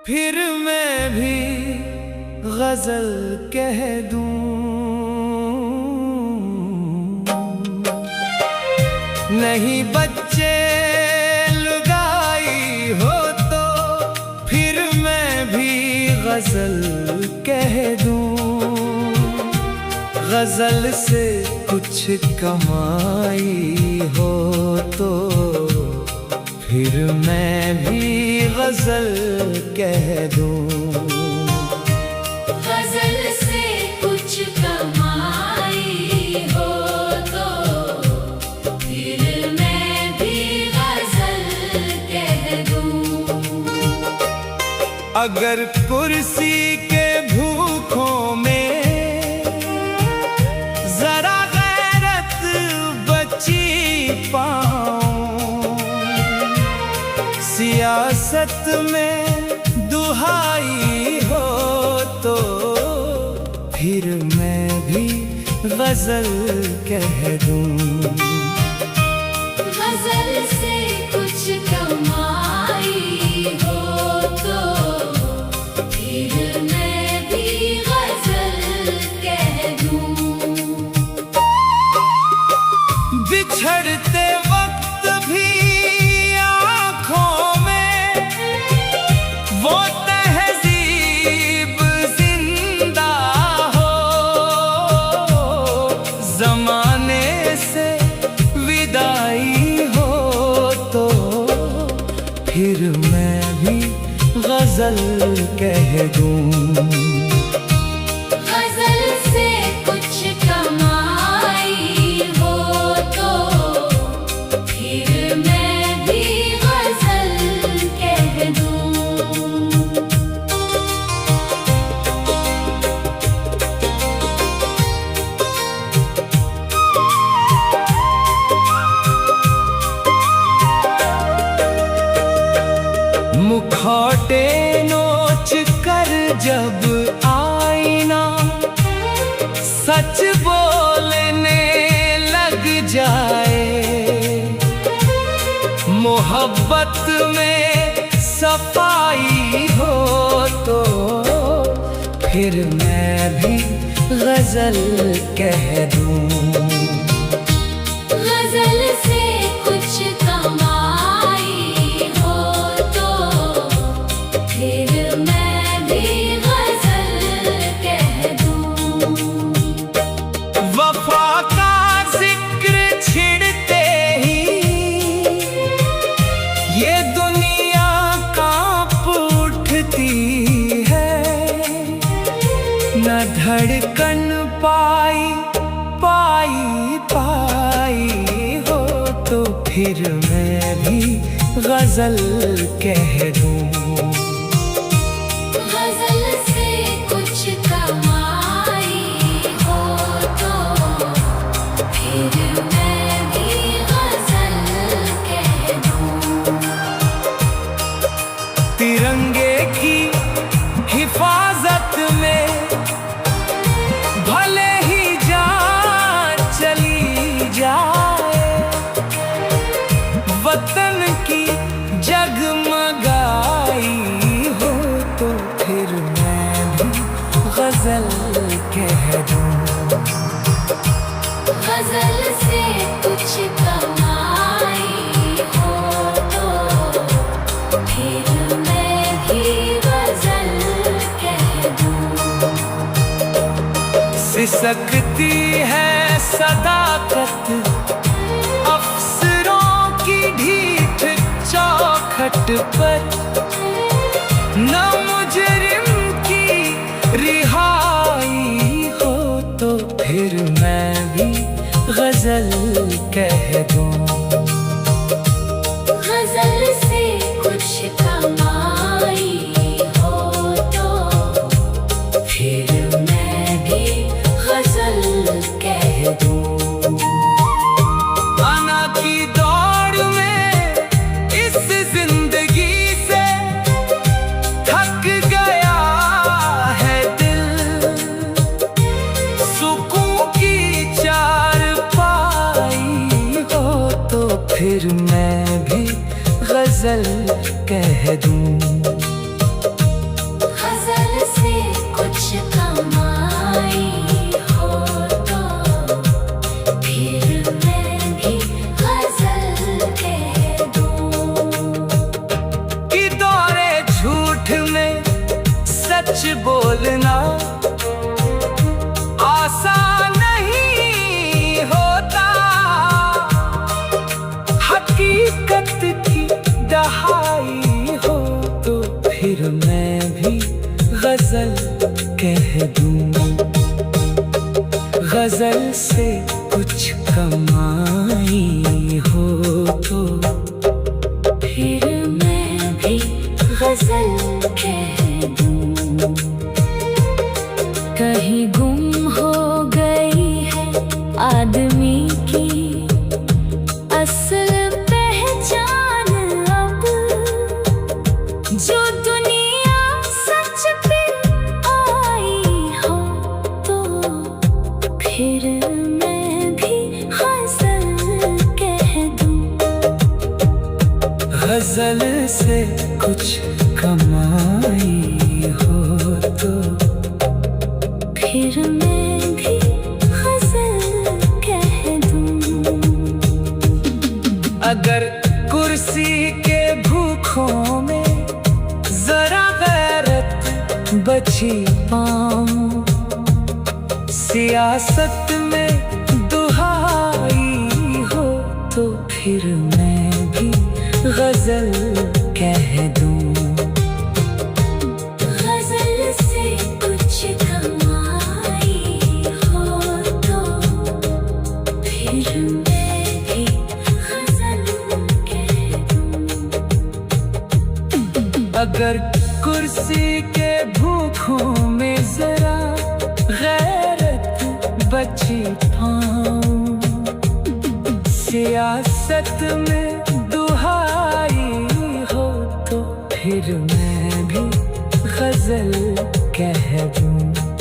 फिर मैं भी गजल कह दूं। नहीं बच्चे लुगाई हो तो फिर मैं भी गजल कह दूं। गजल से कुछ कमाई हो तो फिर मैं भी गजल कह दूं। गजल से कुछ कमाई हो तो फिर मैं भी गजल कह दूं। अगर कुर्सी के भूखों में जरा गैरत बची पाऊं, सियासत में दुहाई हो तो फिर मैं भी गजल कह दूं। गजल से कुछ कमाई हो तो फिर मैं भी गजल कह दूं। बिछड़ते वक्त भी आँखों में वो तहजीब जिंदा हो। जमाने से विदाई हो तो फिर मैं भी गजल कह दूं। गजल से कुछ कमाई हो तो फिर मैं भी गजल कह दूं। मुखौटे नोच कर जब आईना सच बोलने लग जाए, मोहब्बत में सफाई हो तो फिर मैं भी गजल कह दूं। गजल से कुछ कमाई हो तो फिर मैं भी गजल कह दूं। वफा का जिक्र छिड़ते ही ये दुनिया कांप उठती है। न धड़कन पाई हो तो फिर मैं भी गजल कह दूं। गजल से कुछ कमाई हो तो फिर मैं भी गजल कह दूं। तिरंगे की हिफाजत में भले ही जान चली जाए, वतन की जगमगाई हो तो फिर मैं भी गजल कह दूं। गजल से कुछ कमाई हो तो फिर मैं भी गजल कह दूं। सिसकती है सदाकत अफसरों की ढीठ चौखट पर, न मुजरिम की रिहाई हो तो फिर मैं भी गजल कह दूं। गजल से कुछ कमाई हो तो फिर मैं भी गजल कह दूं। आना की दौड़ में इस जिंदगी से थक गया है दिल, सुकून की चारपाई हो होठ में सच बोलना आसान नहीं होता, हकीकत की दहाई हो तो फिर मैं भी गजल कह दूं। गजल से कुछ कमाई हो तो फिर मैं भी गजल कह दूं। कहीं गुम हो गई है आदमी की असल पहचान अब, जो दुनिया सच पे आई हो तो फिर मैं भी गजल कह दूं। गजल से कुछ कमाई हो तो फिर मैं भी गजल कह दूं। अगर कुर्सी के भूखों में जरा गैरत बची पाऊं, सियासत में दुहाई हो तो फिर मैं भी गजल कह दूं। गजल से कुछ कमाई हो तो फिर मैं भी गजल कह दूं। अगर कुर्सी के भूखों में जरा गैरत बची पाऊं, सियासत में दुहाई हो तो फिर मैं भी गजल